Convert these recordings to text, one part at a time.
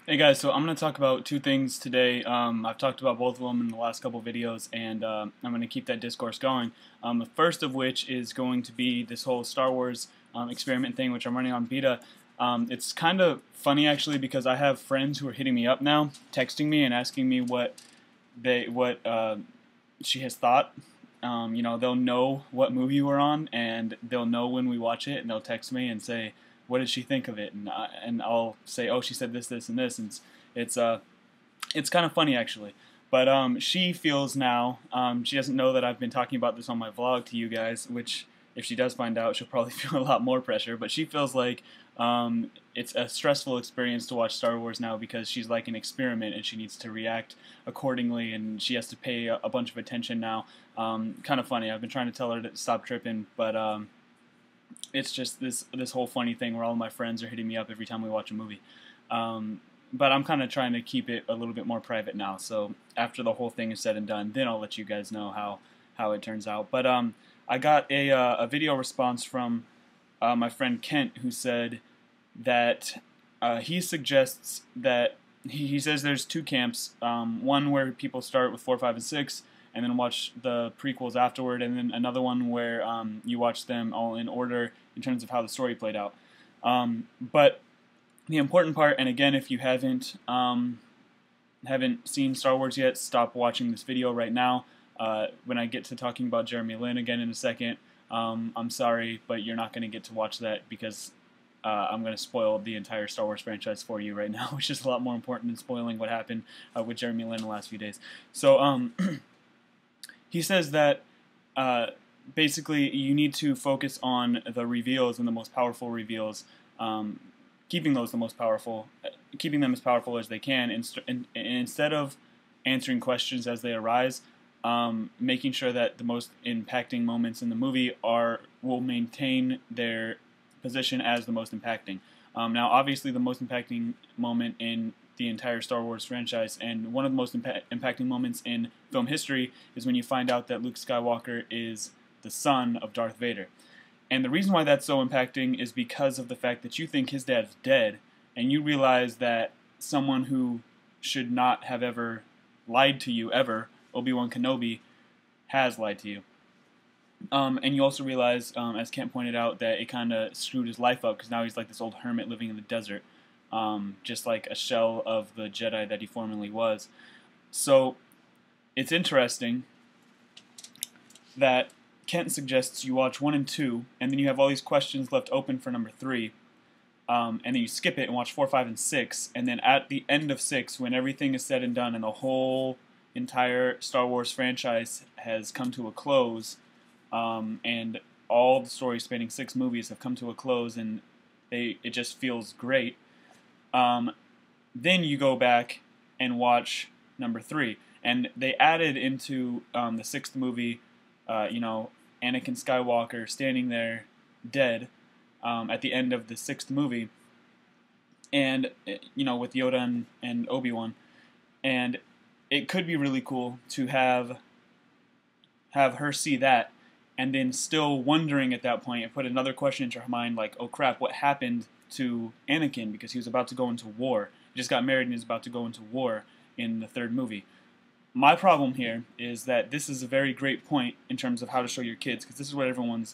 Hey guys, so I'm going to talk about two things today. I've talked about both of them in the last couple videos, and I'm going to keep that discourse going. The first of which is going to be this whole Star Wars experiment thing, which I'm running on Bita. It's kind of funny actually because I have friends who are hitting me up now, texting me and asking me what she has thought. They'll know what movie we're on, and they'll know when we watch it, and they'll text me and say, what did she think of it? And I'll say, oh, she said this, this, and this. And it's kind of funny actually. But she feels now, she doesn't know that I've been talking about this on my vlog to you guys, which if she does find out, she'll probably feel a lot more pressure. But she feels like it's a stressful experience to watch Star Wars now because she's like an experiment and she needs to react accordingly, and she has to pay a bunch of attention now. Kind of funny. I've been trying to tell her to stop tripping, but it's just this whole funny thing where all my friends are hitting me up every time we watch a movie. But I'm kind of trying to keep it a little bit more private now. So after the whole thing is said and done, then I'll let you guys know how it turns out. But I got a video response from my friend Kent, who said that he suggests that he says there's two camps. One where people start with 4, 5, and 6. And then watch the prequels afterward, and then another one where you watch them all in order in terms of how the story played out. But the important part, and again, if you haven't seen Star Wars yet, stop watching this video right now. When I get to talking about Jeremy Lin again in a second, I'm sorry, but you're not going to get to watch that because I'm going to spoil the entire Star Wars franchise for you right now, which is a lot more important than spoiling what happened with Jeremy Lin in the last few days. So, he says that basically you need to focus on the reveals and the most powerful reveals, keeping them as powerful as they can, and instead of answering questions as they arise, making sure that the most impacting moments in the movie will maintain their position as the most impacting. Now, obviously, the most impacting moment in the entire Star Wars franchise, and one of the most impacting moments in film history, is when you find out that Luke Skywalker is the son of Darth Vader. And the reason why that's so impacting is because of the fact that you think his dad's dead, and you realize that someone who should not have ever lied to you ever, Obi-Wan Kenobi, has lied to you. And you also realize, as Kent pointed out, that it kind of screwed his life up because now he's like this old hermit living in the desert. Just like a shell of the Jedi that he formerly was. So it's interesting that Kent suggests you watch 1 and 2, and then you have all these questions left open for number 3, and then you skip it and watch 4, 5, and 6, and then at the end of 6, when everything is said and done and the whole entire Star Wars franchise has come to a close, and all the stories spanning 6 movies have come to a close, and it just feels great. Then you go back and watch number 3, and they added into the 6th movie, Anakin Skywalker standing there dead at the end of the 6th movie, and with Yoda and Obi-Wan, and it could be really cool to have her see that, and then still wondering at that point and put another question into her mind like, oh crap, what happened to Anakin, because he was about to go into war. He just got married and he's about to go into war in the 3rd movie. My problem here is that this is a very great point in terms of how to show your kids, because this is what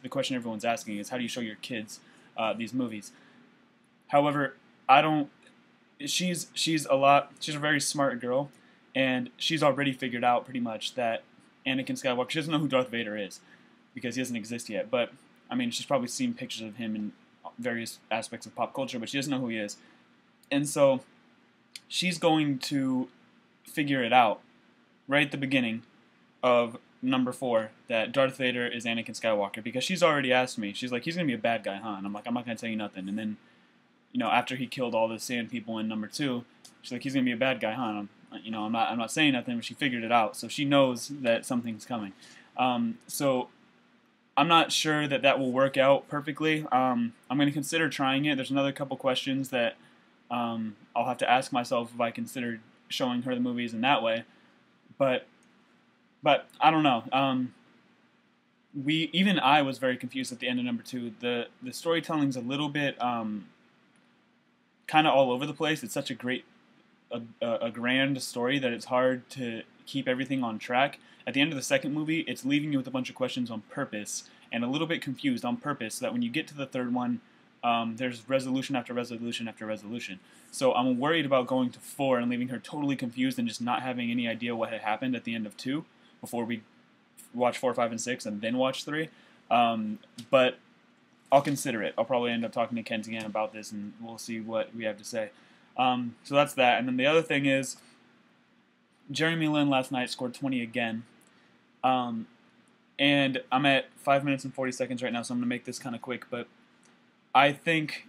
the question everyone's asking is, how do you show your kids these movies? However, she's a very smart girl, and she's already figured out pretty much that Anakin Skywalker, she doesn't know who Darth Vader is because he doesn't exist yet, but I mean, she's probably seen pictures of him in various aspects of pop culture, but she doesn't know who he is. And so she's going to figure it out right at the beginning of number 4 that Darth Vader is Anakin Skywalker, because she's already asked me. She's like, he's going to be a bad guy, huh? And I'm like, I'm not going to tell you nothing. And then, after he killed all the sand people in number 2, she's like, he's going to be a bad guy, huh? And I'm not saying nothing, but she figured it out. So she knows that something's coming. So I'm not sure that will work out perfectly. I'm going to consider trying it. There's another couple questions that I'll have to ask myself if I consider showing her the movies in that way. But I don't know. Even I was very confused at the end of number 2. The storytelling's a little bit kind of all over the place. It's such a great a grand story that it's hard to keep everything on track. At the end of the second movie, it's leaving you with a bunch of questions on purpose and a little bit confused on purpose, so that when you get to the third one, there's resolution after resolution after resolution. So I'm worried about going to 4 and leaving her totally confused and just not having any idea what had happened at the end of 2 before we watch 4, 5, and 6 and then watch 3. But I'll consider it. I'll probably end up talking to Kent again about this, and we'll see what we have to say. So that's that. And then the other thing is, Jeremy Lin last night scored 20 again. And I'm at 5 minutes and 40 seconds right now, so I'm going to make this kind of quick. But I think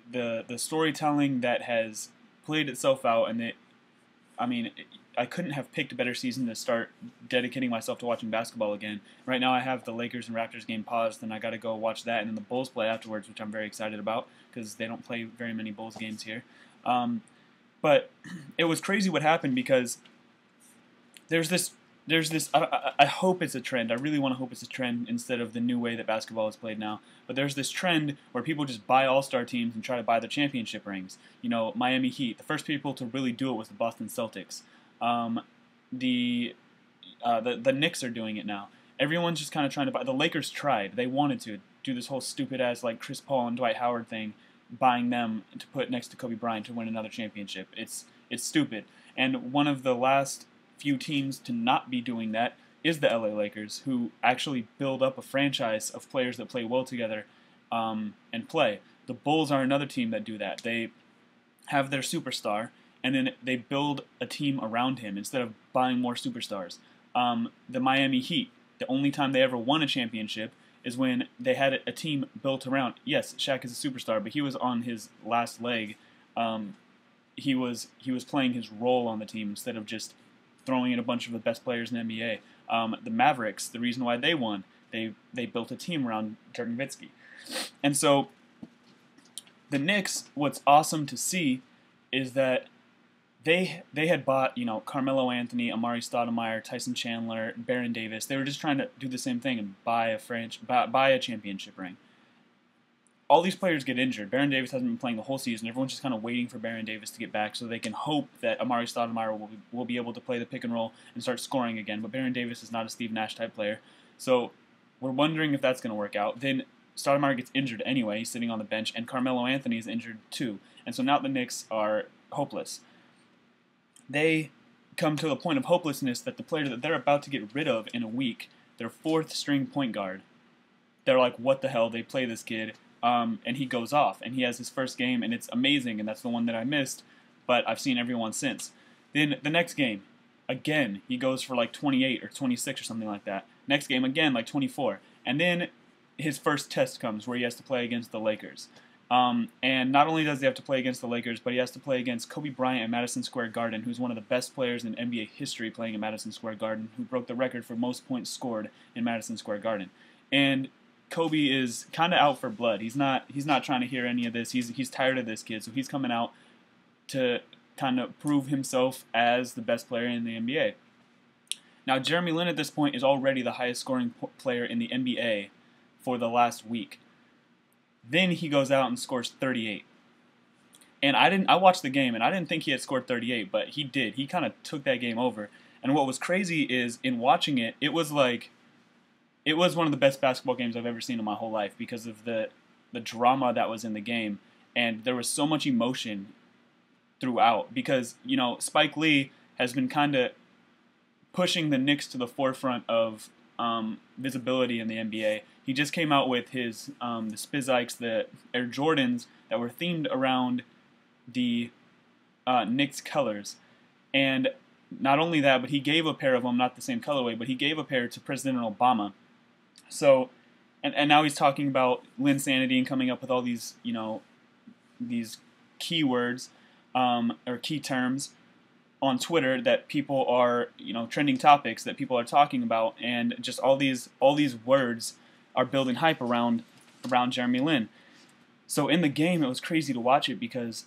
the storytelling that has played itself out, and I couldn't have picked a better season to start dedicating myself to watching basketball again. Right now I have the Lakers and Raptors game paused, and I got to go watch that, and then the Bulls play afterwards, which I'm very excited about because they don't play very many Bulls games here. But it was crazy what happened, because there's this. I hope it's a trend. I really want to hope it's a trend instead of the new way that basketball is played now. But there's this trend where people just buy all-star teams and try to buy the championship rings. You know, Miami Heat. The first people to really do it was the Boston Celtics. The Knicks are doing it now. Everyone's just kind of trying to buy. The Lakers tried. They wanted to do this whole stupid-ass like Chris Paul and Dwight Howard thing, buying them to put next to Kobe Bryant to win another championship. It's stupid. And one of the last few teams to not be doing that is the LA Lakers, who actually build up a franchise of players that play well together and play. The Bulls are another team that do that. They have their superstar, and then they build a team around him instead of buying more superstars. The Miami Heat, the only time they ever won a championship is when they had a team built around. Yes, Shaq is a superstar, but he was on his last leg. He was playing his role on the team instead of just throwing in a bunch of the best players in the NBA. The Mavericks, the reason why they won, they built a team around Dirk Nowitzki. And so the Knicks, what's awesome to see is that they had bought, you know, Carmelo Anthony, Amari Stoudemire, Tyson Chandler, Baron Davis. They were just trying to do the same thing and buy a championship ring. All these players get injured. Baron Davis hasn't been playing the whole season. Everyone's just kind of waiting for Baron Davis to get back so they can hope that Amari Stoudemire will be able to play the pick and roll and start scoring again. But Baron Davis is not a Steve Nash type player. So we're wondering if that's going to work out. Then Stoudemire gets injured anyway. He's sitting on the bench. And Carmelo Anthony is injured too. And so now the Knicks are hopeless. They come to a point of hopelessness that the player that they're about to get rid of in a week, their 4th string point guard, they're like, what the hell? They play this kid. And he goes off, and he has his first game, and it's amazing, and that's the one that I missed, but I've seen everyone since. Then the next game, again, he goes for like 28 or 26 or something like that. Next game, again, like 24. And then his first test comes where he has to play against the Lakers. And not only does he have to play against the Lakers, but he has to play against Kobe Bryant at Madison Square Garden, who's one of the best players in NBA history playing at Madison Square Garden, who broke the record for most points scored in Madison Square Garden. And Kobe is kind of out for blood. He's not trying to hear any of this. He's tired of this kid, so he's coming out to kind of prove himself as the best player in the NBA. Now, Jeremy Lin at this point is already the highest scoring player in the NBA for the last week. Then he goes out and scores 38. And I watched the game, and I didn't think he had scored 38, but he did. He kind of took that game over. And what was crazy is, in watching it, it was one of the best basketball games I've ever seen in my whole life because of the drama that was in the game. And there was so much emotion throughout because, you know, Spike Lee has been kind of pushing the Knicks to the forefront of visibility in the NBA. He just came out with his the Spizikes, the Air Jordans that were themed around the Knicks colors. And not only that, but he gave a pair of them, not the same colorway, but he gave a pair to President Obama. So, and now he's talking about LINsanity and coming up with all these, you know, these keywords or key terms on Twitter that people are, you know, trending topics that people are talking about, and just all these words are building hype around Jeremy Lin. So in the game, it was crazy to watch it because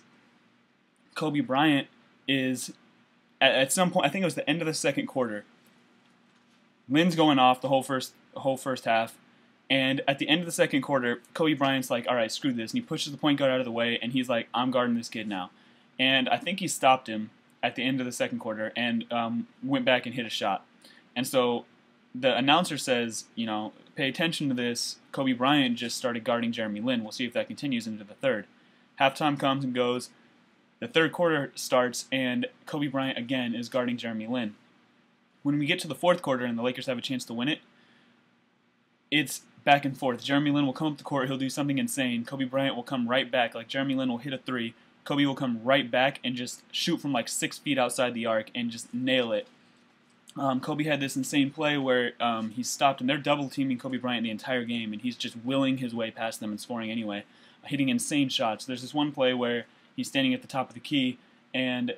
Kobe Bryant is at some point, I think it was the end of the second quarter. Lin's going off the whole first half, and at the end of the second quarter, Kobe Bryant's like, all right, screw this, and he pushes the point guard out of the way, and he's like, I'm guarding this kid now. And I think he stopped him, at the end of the second quarter and went back and hit a shot. And so the announcer says, pay attention to this. Kobe Bryant just started guarding Jeremy Lin. We'll see if that continues into the third. Halftime comes and goes. The third quarter starts, and Kobe Bryant again is guarding Jeremy Lin. When we get to the fourth quarter and the Lakers have a chance to win it, it's back and forth. Jeremy Lin will come up the court. He'll do something insane. Kobe Bryant will come right back. Like, Jeremy Lin will hit a three. Kobe will come right back and just shoot from like 6 feet outside the arc and just nail it. Kobe had this insane play where he stopped, and they're double-teaming Kobe Bryant the entire game, and he's just willing his way past them and scoring anyway, hitting insane shots. There's this one play where he's standing at the top of the key, and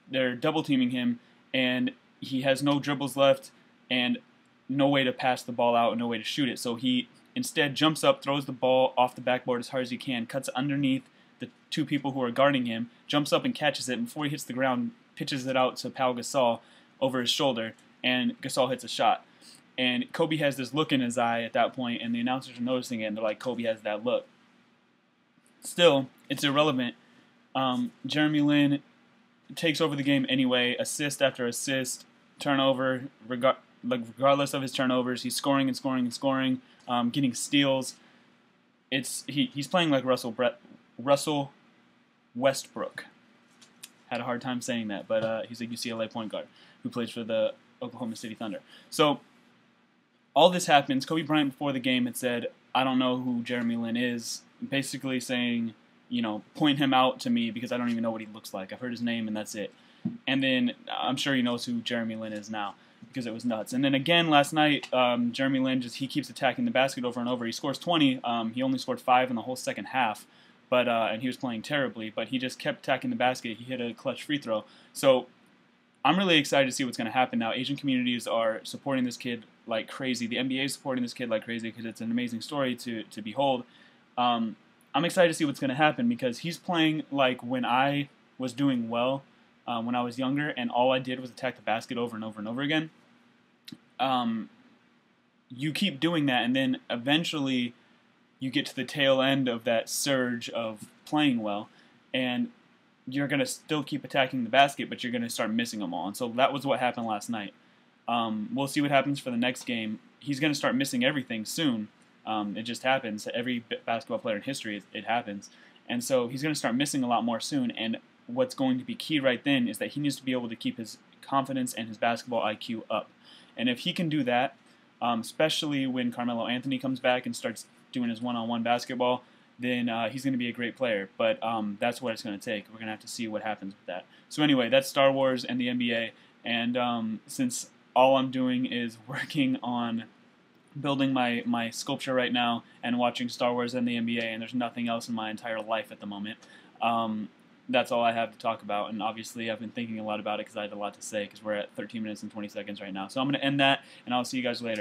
they're double-teaming him, and he has no dribbles left and no way to pass the ball out and no way to shoot it. So he instead jumps up, throws the ball off the backboard as hard as he can, cuts underneath the two people who are guarding him, jumps up and catches it, and before he hits the ground, pitches it out to Pau Gasol over his shoulder, and Gasol hits a shot. And Kobe has this look in his eye at that point, and the announcers are noticing it, and they're like, Kobe has that look. Still, it's irrelevant. Jeremy Lin takes over the game anyway, assist after assist, turnover, regardless of his turnovers, he's scoring and scoring and scoring, getting steals. He's playing like Russell Westbrook. Had a hard time saying that, but he's a UCLA point guard who plays for the Oklahoma City Thunder. So all this happens. Kobe Bryant before the game had said, I don't know who Jeremy Lin is, basically saying, point him out to me because I don't even know what he looks like. I've heard his name and that's it. And then I'm sure he knows who Jeremy Lin is now because it was nuts. And then again last night, Jeremy Lin he keeps attacking the basket over and over. He scores 20. He only scored 5 in the whole second half. And he was playing terribly, but he just kept attacking the basket. He hit a clutch free throw. So I'm really excited to see what's going to happen now. Asian communities are supporting this kid like crazy. The NBA is supporting this kid like crazy because it's an amazing story to behold. I'm excited to see what's going to happen because he's playing like when I was doing well when I was younger and all I did was attack the basket over and over and over again. You keep doing that and then eventually you get to the tail end of that surge of playing well, and you're going to still keep attacking the basket, but you're going to start missing them all. And so that was what happened last night. We'll see what happens for the next game. He's going to start missing everything soon. It just happens. Every basketball player in history, it happens. And so he's going to start missing a lot more soon. And what's going to be key right then is that he needs to be able to keep his confidence and his basketball IQ up. And if he can do that, especially when Carmelo Anthony comes back and starts doing his one-on-one basketball, then he's going to be a great player. But that's what it's going to take. We're going to have to see what happens with that. So anyway, that's Star Wars and the NBA. And since all I'm doing is working on building my sculpture right now and watching Star Wars and the NBA, and there's nothing else in my entire life at the moment, that's all I have to talk about. And obviously I've been thinking a lot about it because I had a lot to say because we're at 13 minutes and 20 seconds right now. So I'm going to end that, and I'll see you guys later.